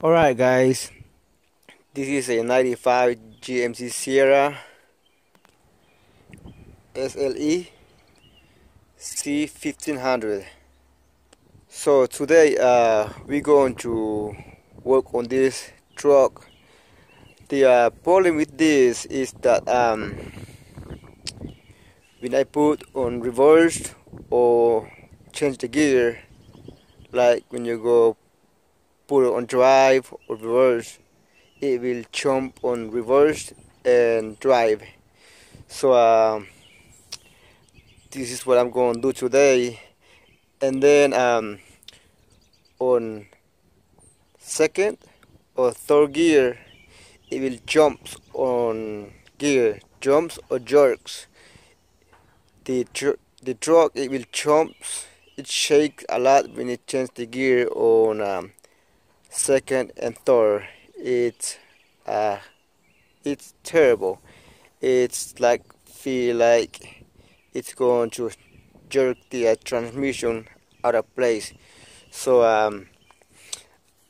Alright guys, this is a 95 GMC Sierra SLE C1500. So today we're going to work on this truck. The problem with this is that when I put on reverse or change the gear, like when you go put it on drive or reverse, it will jump on reverse and drive. So this is what I'm going to do today. And then on second or third gear, it will jump on gear, jumps or jerks. The truck, it will jumps, it shakes a lot when it changes the gear on second and third. It's terrible. It's like feel like it's going to jerk the transmission out of place. So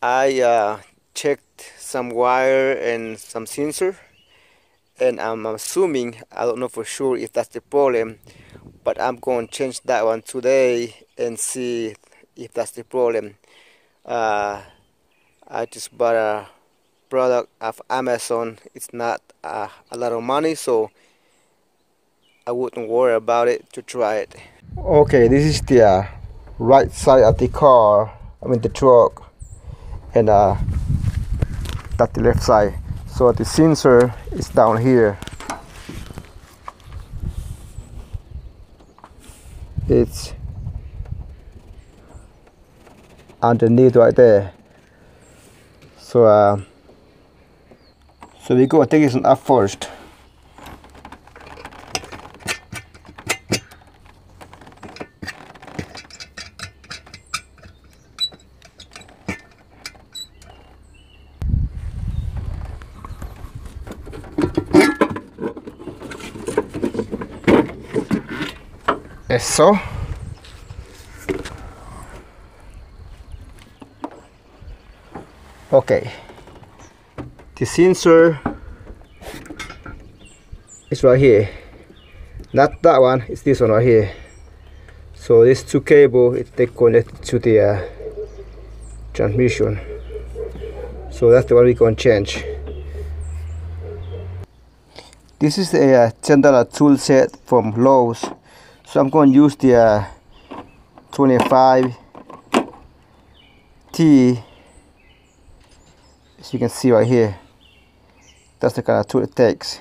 I checked some wire and some sensor, and I'm assuming, I don't know for sure if that's the problem, but I'm going to change that one today and see if that's the problem. I just bought a product of Amazon. It's not a lot of money, so I wouldn't worry about it to try it. Okay, this is the right side of the car, I mean the truck, and that's the left side. So the sensor is down here. It's underneath right there. So we go take this one up first. Eso. Okay, the sensor is right here, not that one, it's this one right here. So these two cables, they connect to the transmission, so that's the one we're going to change. This is a $10 tool set from Lowe's, so I'm going to use the 25T. As you can see right here, that's the kind of tool it takes.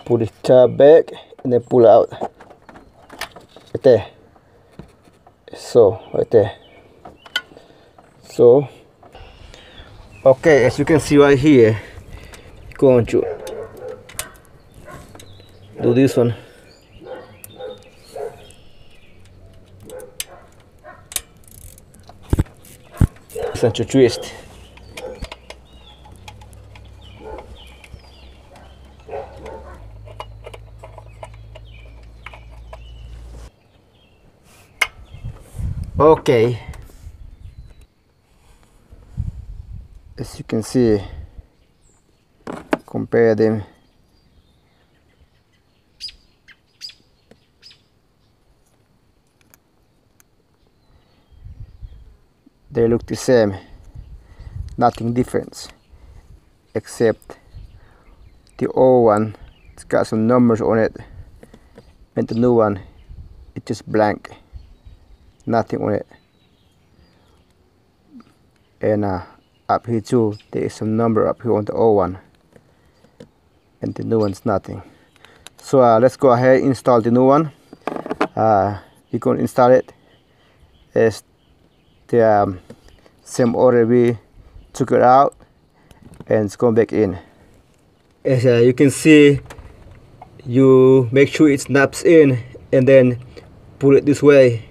Pull the tab back and then pull out. Right there. So, right there. So, okay, as you can see right here, you're going to do this one. To twist. Okay, as you can see, compare them. They look the same, nothing different, except the old one, it's got some numbers on it, and the new one, it's just blank, nothing on it. And up here too, there is some number up here on the old one, and the new one's nothing. So let's go ahead and install the new one. We're going to install it as the same order we took it out, and it's going back in. As you can see, you make sure it snaps in and then pull it this way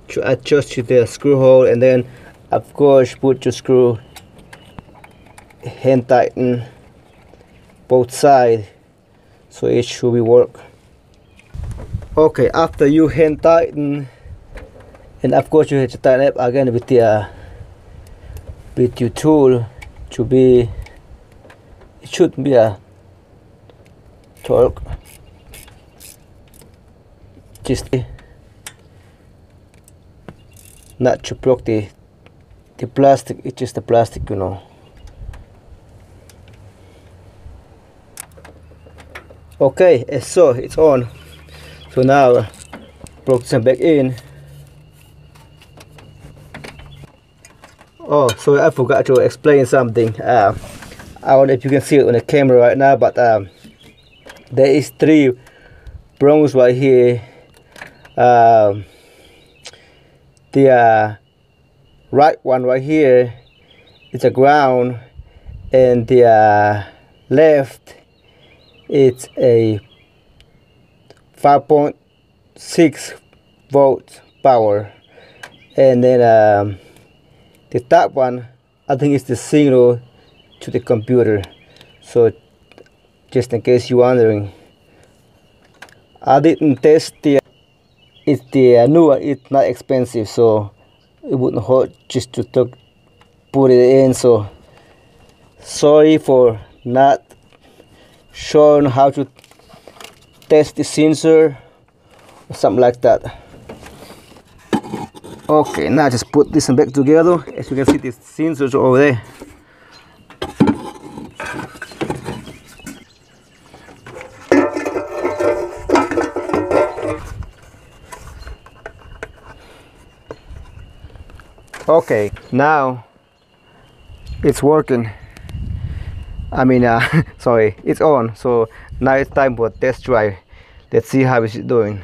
to adjust to the screw hole, and then of course put your screw, hand tighten both sides so it should be work. Okay, after you hand tighten, and of course you have to tighten up again with the with your tool to be, it should be a torque, just not to block the plastic. It's just the plastic, you know. Okay, so it's on. So now plug this back in. Oh, so I forgot to explain something. I don't know if you can see it on the camera right now, but there is 3 prongs right here. The right one right here is a ground, and the left it's a 5.6 volt power, and then the top one, I think, is the signal to the computer. So just in case you're wondering, I didn't test it's the new one. It's not expensive, so it wouldn't hurt just to put it in. So sorry for not showing how to test the sensor or something like that. Okay, now just put this back together. As you can see, the sensors are over there. Okay, now it's working. I mean, sorry, it's on. So now it's time for a test drive. Let's see how it's doing.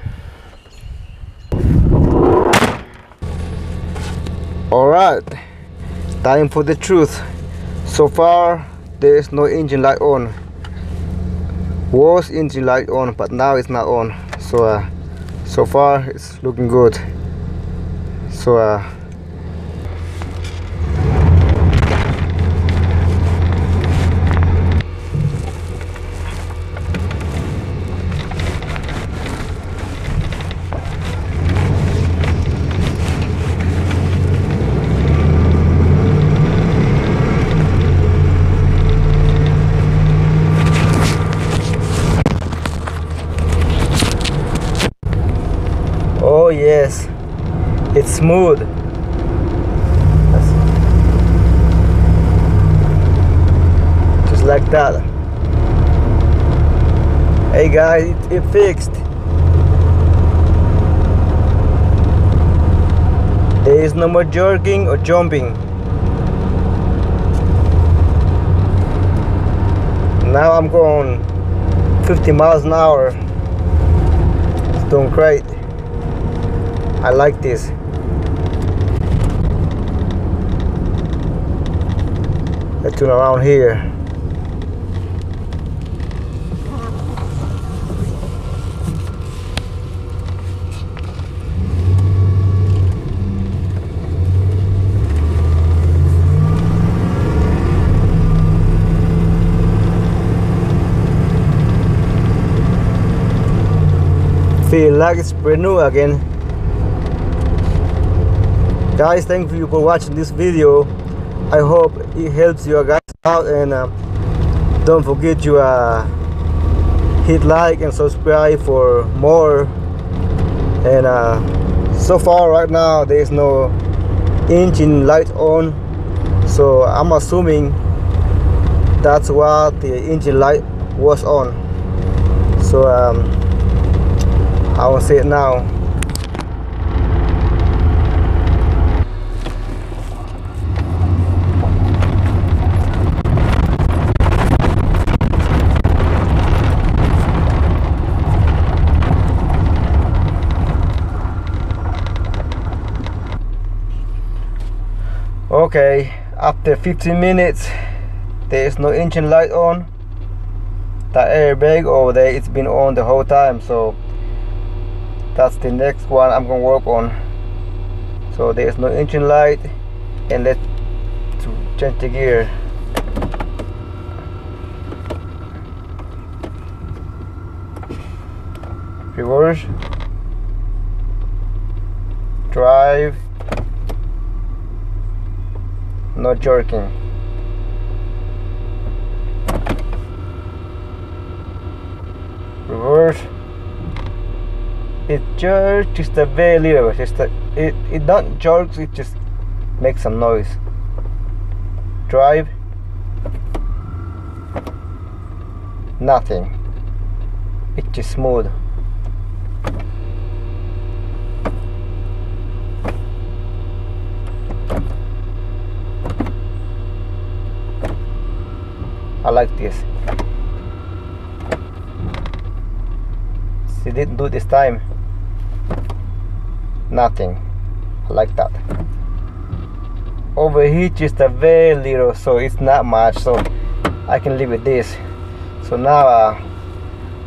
Alright, time for the truth. So far there is no engine light on. Was engine light on, but now it's not on. So so far it's looking good. So oh yes, it's smooth. Just like that. Hey guys, it fixed. There is no more jerking or jumping. Now I'm going 50 miles an hour. It's doing great. I like this. Let's turn around here. Feel like it's brand new again. Guys, thank you for watching this video. I hope it helps you guys out, and don't forget to hit like and subscribe for more. And so far right now there is no engine light on, so I'm assuming that's why the engine light was on. So I will say it now. Okay, after 15 minutes there is no engine light on. The airbag over there, it's been on the whole time, so that's the next one I'm gonna work on. So there is no engine light, and let's change the gear. Reverse, drive. no jerking. Reverse. It jerks just a very little. It don't jerks. It just makes some noise. Drive. Nothing. It's just smooth. I like this. She didn't do this time. Nothing. I like that. Overheat just a very little, so it's not much, so I can live with this. So now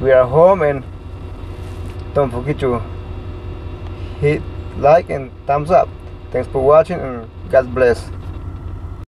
we are home, and don't forget to hit like and thumbs up. Thanks for watching, and God bless.